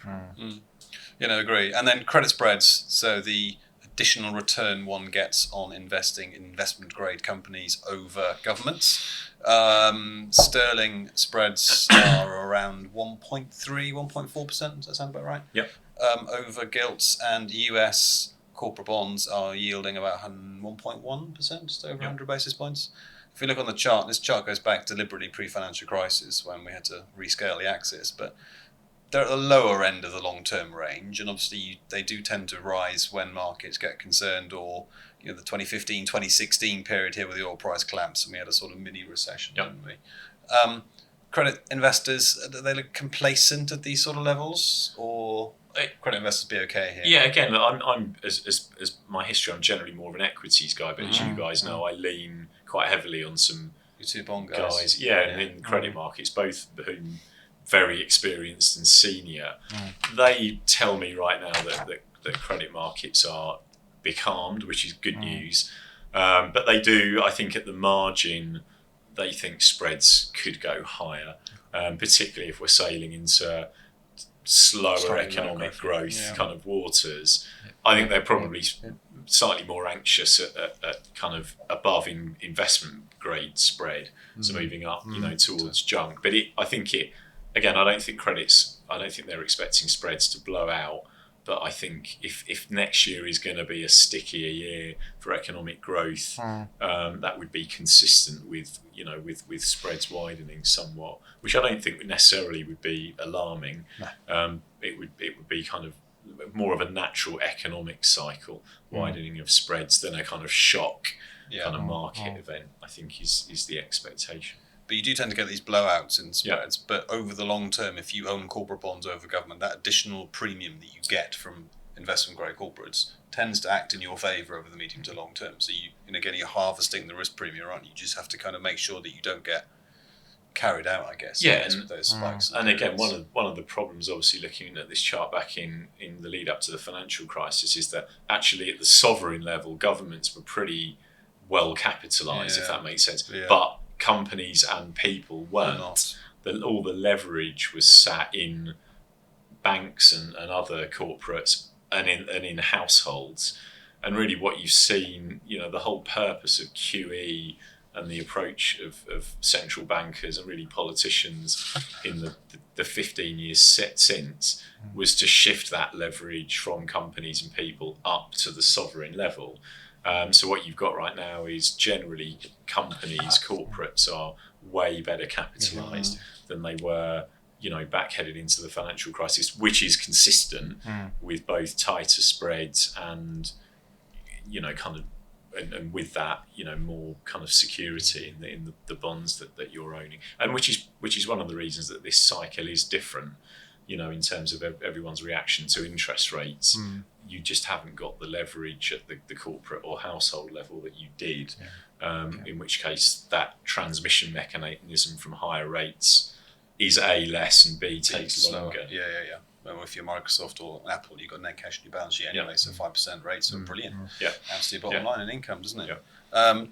Agree. And then credit spreads. So the additional return one gets on investing in investment-grade companies over governments. Sterling spreads are around 1.3, 1.4%. Does that sound about right? Yep. Over gilts, and US corporate bonds are yielding about 1.1%, just over 100 basis points. If you look on the chart, this chart goes back deliberately pre-financial crisis when we had to rescale the axis, but they're at the lower end of the long-term range, and obviously they do tend to rise when markets get concerned, or the 2015, 2016 period here with the oil price collapse, and we had a sort of mini recession, didn't we? Credit investors, do they look complacent at these sort of levels, or credit investors be okay here? Yeah, again, I'm as my history, I'm generally more of an equities guy, but as you guys know, I lean quite heavily on some bond guys. In credit markets, both of whom very experienced and senior. They tell me right now that credit markets are becalmed, which is good news. But they do, I think, at the margin, they think spreads could go higher, particularly if we're sailing into slower economic growth kind of waters. I think they're probably slightly more anxious at kind of above investment grade spread, so moving up, towards junk. But I don't think they're expecting spreads to blow out. But I think if next year is going to be a stickier year for economic growth, that would be consistent with spreads widening somewhat, which I don't think necessarily would be alarming. No. It would be kind of more of a natural economic cycle widening of spreads than a kind of shock kind of market event, I think is the expectation. But you do tend to get these blowouts in spreads. But over the long term, if you own corporate bonds over government, that additional premium that you get from investment-grade corporates tends to act in your favour over the medium to long term. So you're harvesting the risk premium, aren't you? You just have to kind of make sure that you don't get carried out, I guess. With those spikes. And again, one of the problems, obviously, looking at this chart back in the lead up to the financial crisis, is that actually at the sovereign level, governments were pretty well capitalised, if that makes sense. Yeah. But companies and people weren't. All the leverage was sat in banks and other corporates and in households. And really what you've seen, the whole purpose of QE and the approach of central bankers and really politicians in the 15 years since was to shift that leverage from companies and people up to the sovereign level. So what you've got right now is generally companies, corporates are way better capitalised than they were, back headed into the financial crisis, which is consistent with both tighter spreads and, kind of, and with that, more kind of security in the bonds that you're owning, and which is one of the reasons that this cycle is different, in terms of everyone's reaction to interest rates. You just haven't got the leverage at the corporate or household level that you did, in which case that transmission mechanism from higher rates is A, less, and B, takes longer. Yeah. Well, if you're Microsoft or Apple, you've got net cash in your balance sheet anyway, so 5% rates are brilliant. Adds to your bottom line and income, doesn't it?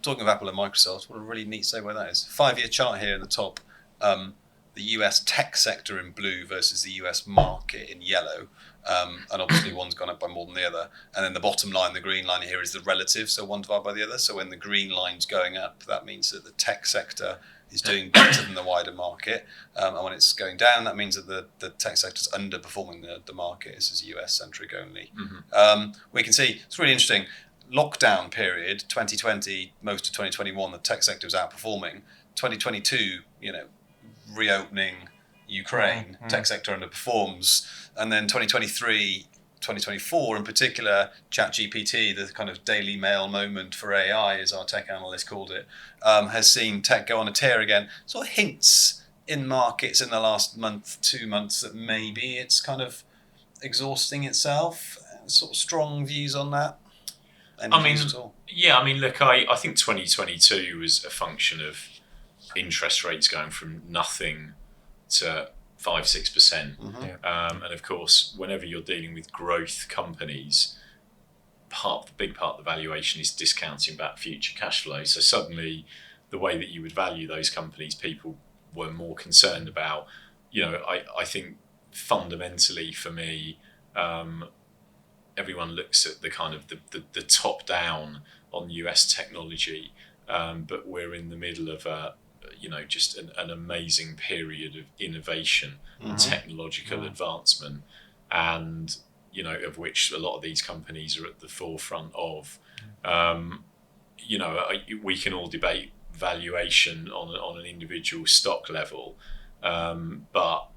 Talking of Apple and Microsoft, what a really neat segue that is. 5-year chart here in the top, the US tech sector in blue versus the US market in yellow. And obviously one's gone up by more than the other. And then the bottom line, the green line here, is the relative, so one divided by the other. So when the green line's going up, that means that the tech sector is doing better than the wider market. And when it's going down, that means that the tech sector's underperforming the market. This is US-centric only. We can see, it's really interesting, lockdown period, 2020, most of 2021, the tech sector was outperforming. 2022, reopening Ukraine, tech sector underperforms. And then 2023, 2024 in particular, ChatGPT, the kind of Daily Mail moment for AI, as our tech analyst called it, has seen tech go on a tear again. Sort of hints in markets in the last month, 2 months, that maybe it's kind of exhausting itself. Sort of strong views on that? Any views at all? Yeah, look, I think 2022 was a function of interest rates going from nothing to 5-6%. And of course, whenever you're dealing with growth companies, the big part of the valuation is discounting back future cash flow. So suddenly, the way that you would value those companies, people were more concerned about. I think fundamentally for me, everyone looks at the kind of the top down on US technology, but we're in the middle of just an amazing period of innovation and technological advancement, and of which a lot of these companies are at the forefront of. We can all debate valuation on an individual stock level, but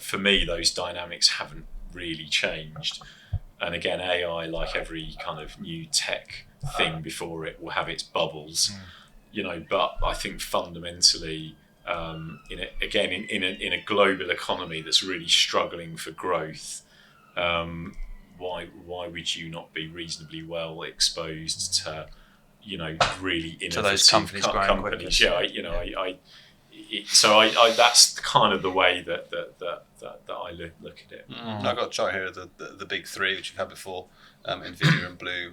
for me, those dynamics haven't really changed. And again, AI, like every kind of new tech thing before it, will have its bubbles. But I think fundamentally, in a global economy that's really struggling for growth, why would you not be reasonally well exposed to, really innovative to those companies? That's kind of the way that I look at it. I've got a chart here of the big three, which you've had before: Nvidia in blue,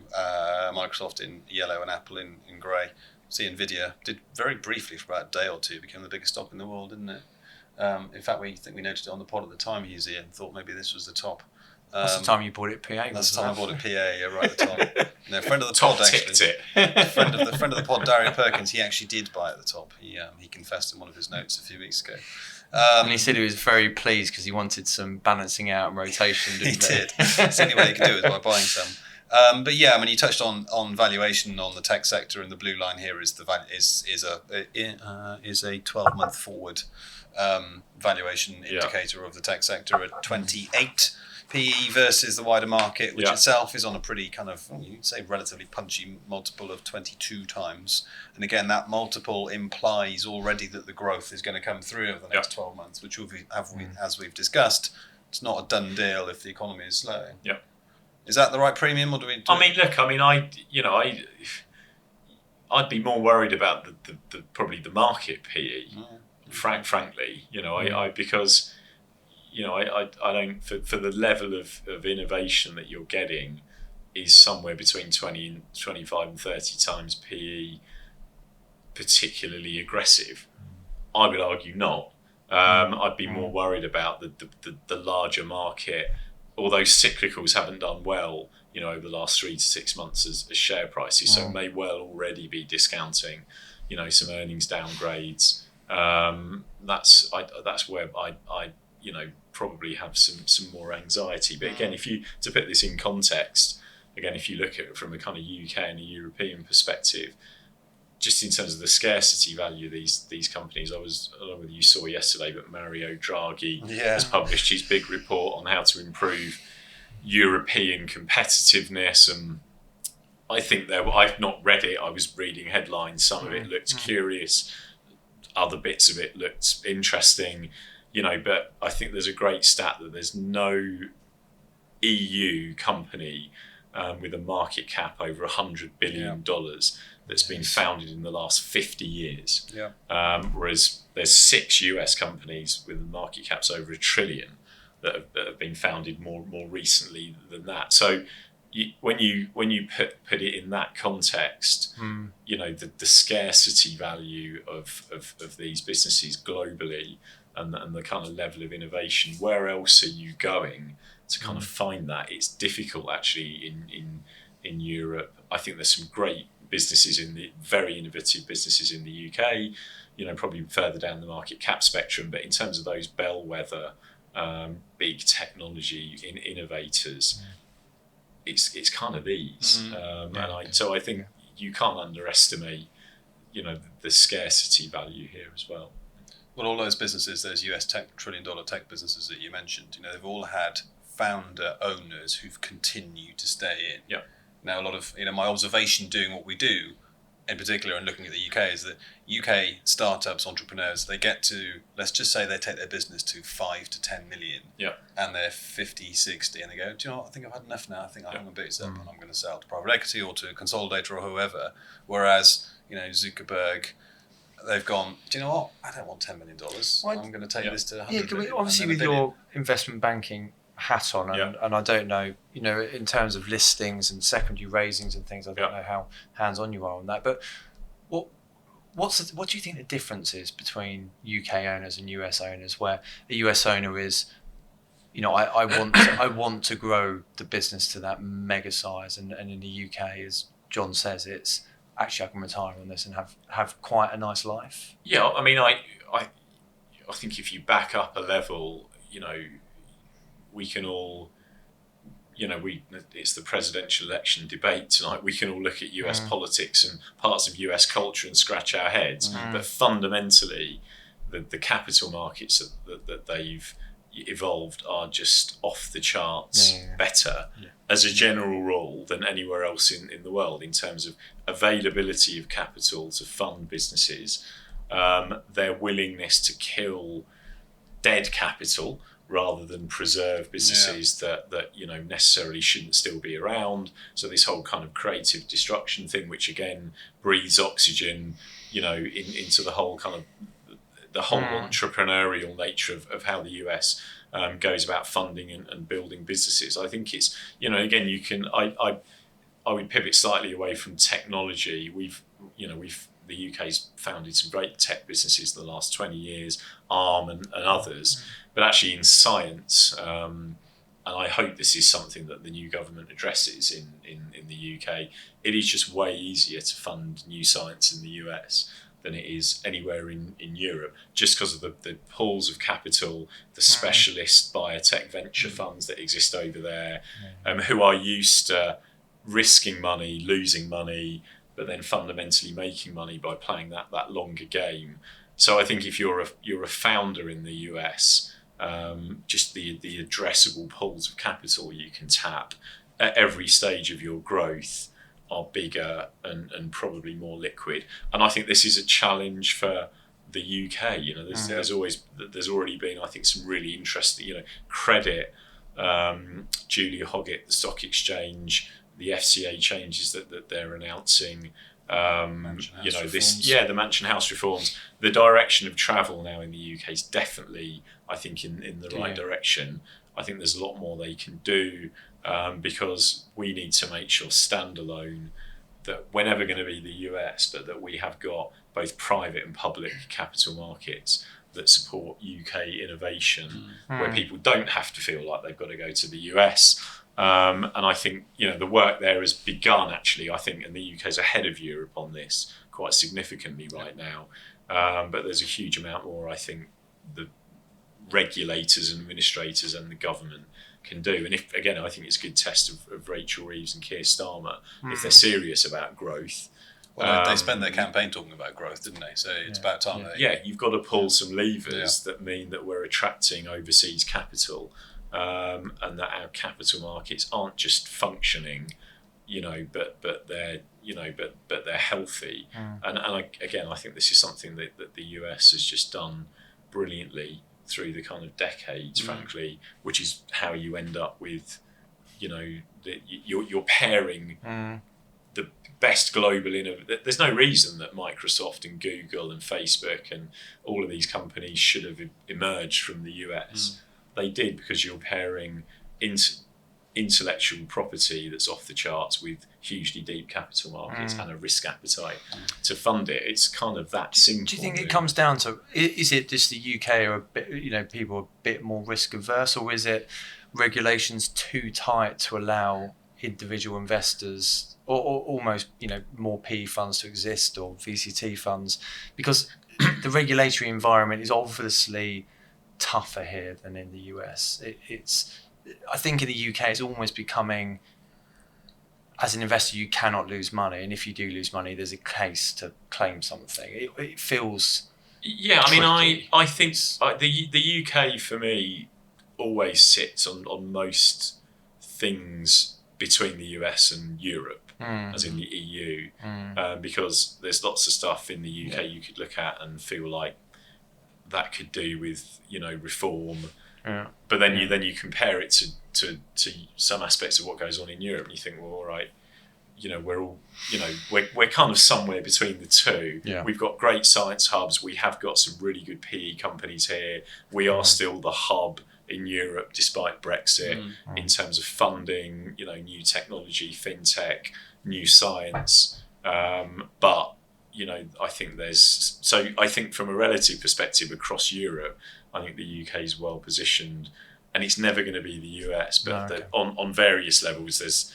Microsoft in yellow, and Apple in grey. See, Nvidia did very briefly for about a day or two, became the biggest stock in the world, didn't it? In fact, we noted it on the pod at the time, Hughes, and thought maybe this was the top. That's the time you bought it PA. That's the time I bought it PA. Yeah, right at the top. Friend of the pod actually. friend of the pod, Dario Perkins. He actually did buy at the top. He confessed in one of his notes a few weeks ago. And he said he was very pleased because he wanted some balancing out and rotation. He did. It's the only way he could do it was by buying some. But you touched on valuation on the tech sector, and the blue line here is a 12-month forward valuation indicator of the tech sector at 28 PE versus the wider market, which itself is on a pretty kind of, you'd say, relatively punchy multiple of 22 times. And again, that multiple implies already that the growth is going to come through over the next 12 months, which as we've discussed, it's not a done deal if the economy is slowing. Yeah. Is that the right premium, or do we? I'd be more worried about the probably the market PE. Frankly, because I don't for the level of innovation that you're getting is somewhere between 20 and 25 and 30 times PE, particularly aggressive. I would argue not. I'd be more worried about the larger market. Although cyclicals haven't done well, over the last 3 to 6 months as share prices, so may well already be discounting, some earnings downgrades. That's where I probably have some more anxiety. But again, to put this in context, again, if you look at it from a kind of UK and a European perspective, just in terms of the scarcity value of these companies, I don't know whether you saw yesterday, but Mario Draghi has published his big report on how to improve European competitiveness, and I think I've not read it. I was reading headlines. Some of it looked curious, other bits of it looked interesting, but I think there's a great stat that there's no EU company with a market cap over $100 billion that's been founded in the last 50 years. Whereas there's 6 US companies with market caps over $1 trillion that have been founded more recently than that. So when you put it in that context, the scarcity value of these businesses globally and the kind of level of innovation, where else are you going to kind of find that? It's difficult actually in Europe. I think there's some great businesses very innovative businesses in the UK, probably further down the market cap spectrum, but in terms of those bellwether big technology innovators, it's kind of these. So I think you can't underestimate, the scarcity value here as well. Well, all those businesses, those US trillion-dollar tech businesses that you mentioned, they've all had founder owners who've continued to stay in. Yeah. Now, a lot of my observation doing what we do, in particular, and looking at the UK, is that UK startups, entrepreneurs, they get to, let's just say they take their business to 5 to 10 million, and they're 50, 60, and they go, do you know what, I think I've had enough now. I think I'm going to boots up and I'm going to sell to private equity or to a consolidator or whoever. Whereas, Zuckerberg, they've gone, do you know what, I don't want $10 million. I'm going to take this to 100 million. Obviously, with your investment banking hat on, and I don't know, in terms of listings and secondary raisings and things, I don't know how hands-on you are on that, but what do you think the difference is between UK owners and US owners, where a US owner is, I want to grow the business to that mega size, and in the UK, as John says, it's actually I can retire on this and have quite a nice life? Yeah, I mean, I think if you back up a level, we can all, it's the presidential election debate tonight. We can all look at US politics and parts of US culture and scratch our heads. But fundamentally, the capital markets that they've evolved are just off the charts better as a general rule than anywhere else in the world in terms of availability of capital to fund businesses, their willingness to kill dead capital rather than preserve businesses that necessarily shouldn't still be around. So this whole kind of creative destruction thing, which again breathes oxygen, into the whole kind of the whole entrepreneurial nature of how the US goes about funding and building businesses. I think it's, again, I would pivot slightly away from technology. The UK's founded some great tech businesses in the last 20 years, ARM and others, but actually in science, and I hope this is something that the new government addresses in the UK, it is just way easier to fund new science in the US than it is anywhere in Europe, just because of the pools of capital, the specialist biotech venture funds that exist over there, who are used to risking money, losing money, but then fundamentally making money by playing that longer game. So I think if you're a founder in the US, just the addressable pools of capital you can tap at every stage of your growth are bigger and probably more liquid. And I think this is a challenge for the UK. There's already been, I think, some really interesting, credit, Julia Hoggett, the stock exchange, the FCA changes that they're announcing, the Mansion House reforms. The direction of travel now in the UK is definitely, I think, in the right direction. I think there's a lot more they can do, because we need to make sure standalone that we're never going to be the US, but that we have got both private and public capital markets that support UK innovation, where people don't have to feel like they've got to go to the US. And I think, the work there has begun, actually, I think, and the UK is ahead of Europe on this quite significantly right now. But there's a huge amount more, I think, the regulators and administrators and the government can do. And if again, I think it's a good test of Rachel Reeves and Keir Starmer if they're serious about growth. Well, they spent their campaign talking about growth, didn't they? So it's about time. You've got to pull some levers that mean that we're attracting overseas capital, and that our capital markets aren't just functioning, but they're but they're healthy. And again, I think this is something that the US has just done brilliantly through the kind of decades, frankly, which is how you end up with, you're pairing the best global innovators. There's no reason that Microsoft and Google and Facebook and all of these companies should have emerged from the US. They did, because you're pairing intellectual property that's off the charts with hugely deep capital markets and a risk appetite to fund it. It's kind of that simple. Do you think it comes down to, is it just the UK are a bit, people are a bit more risk averse, or is it regulations too tight to allow individual investors or almost more PE funds to exist, or VCT funds, because the regulatory environment is obviously tougher here than in the US. I think in the UK it's almost becoming, as an investor, you cannot lose money, and if you do lose money, there's a case to claim something. It feels tricky. I think the UK for me always sits on most things between the US and Europe, as in the EU, because there's lots of stuff in the UK you could look at and feel like that could do with reform, but then you compare it to some aspects of what goes on in Europe, and you think, well, all right, we're all we're kind of somewhere between the two. We've got great science hubs, we have got some really good PE companies here, we are still the hub in Europe despite Brexit in terms of funding, new technology, fintech, new science, but I think from a relative perspective across Europe, I think the UK is well positioned, and it's never going to be the US, but on various levels there's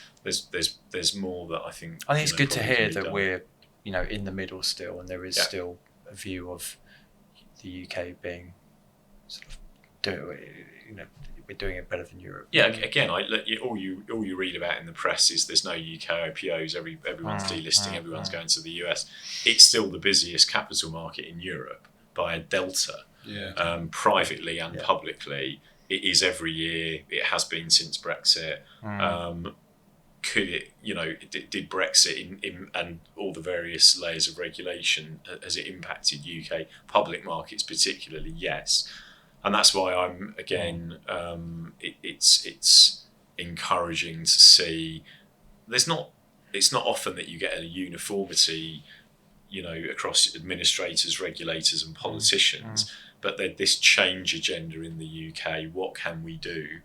more that I think it's good to hear that we're in the middle still, and there is still a view of the UK being sort of we're doing it better than Europe. Again, all you read about in the press is there's no UK IPOs, everyone's delisting, everyone's going to the US. It's still the busiest capital market in Europe by a delta, privately and publicly. It is every year, it has been since Brexit. Could it, did Brexit and all the various layers of regulation, has it impacted UK public markets particularly? Yes. And that's why I'm again. It's encouraging to see. It's not often that you get a uniformity, across administrators, regulators, and politicians. But this change agenda in the UK. What can we do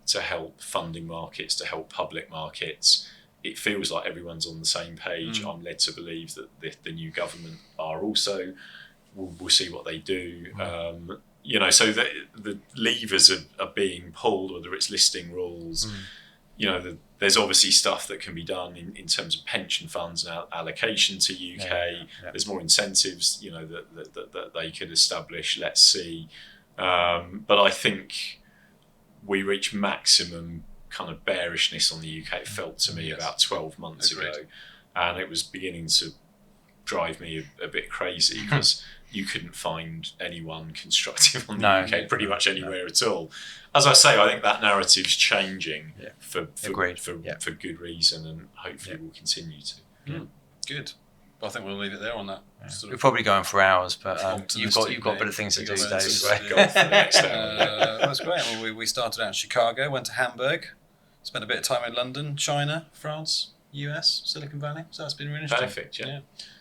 to help funding markets, to help public markets? It feels like everyone's on the same page. I'm led to believe that the new government are also. We'll see what they do. So the levers are being pulled, whether it's listing rules. There's obviously stuff that can be done in terms of pension funds and allocation to UK. There's more incentives, that they could establish. Let's see. But I think we reached maximum kind of bearishness on the UK. It felt to me about 12 months ago, and it was beginning to drive me a bit crazy because you couldn't find anyone constructive on the UK pretty much anywhere at all. As I say, I think that narrative's changing for good reason, and hopefully will continue to. Good. Well, I think we'll leave it there on that. We're probably going for hours, but you've got better things to do, Dave. That's great. Well, we started out in Chicago, went to Hamburg, spent a bit of time in London, China, France, US, Silicon Valley. So that's been really interesting. Perfect.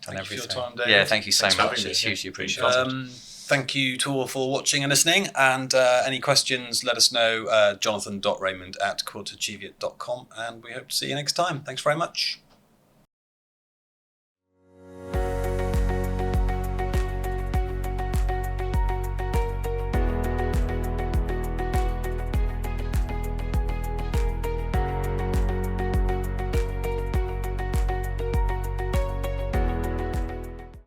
Thank you for your time, Dave. Yeah, thank you so much. It's hugely appreciated. Thank you to all for watching and listening. And any questions, let us know. Jonathan.Raymond@quiltercheviot.com. And we hope to see you next time. Thanks very much.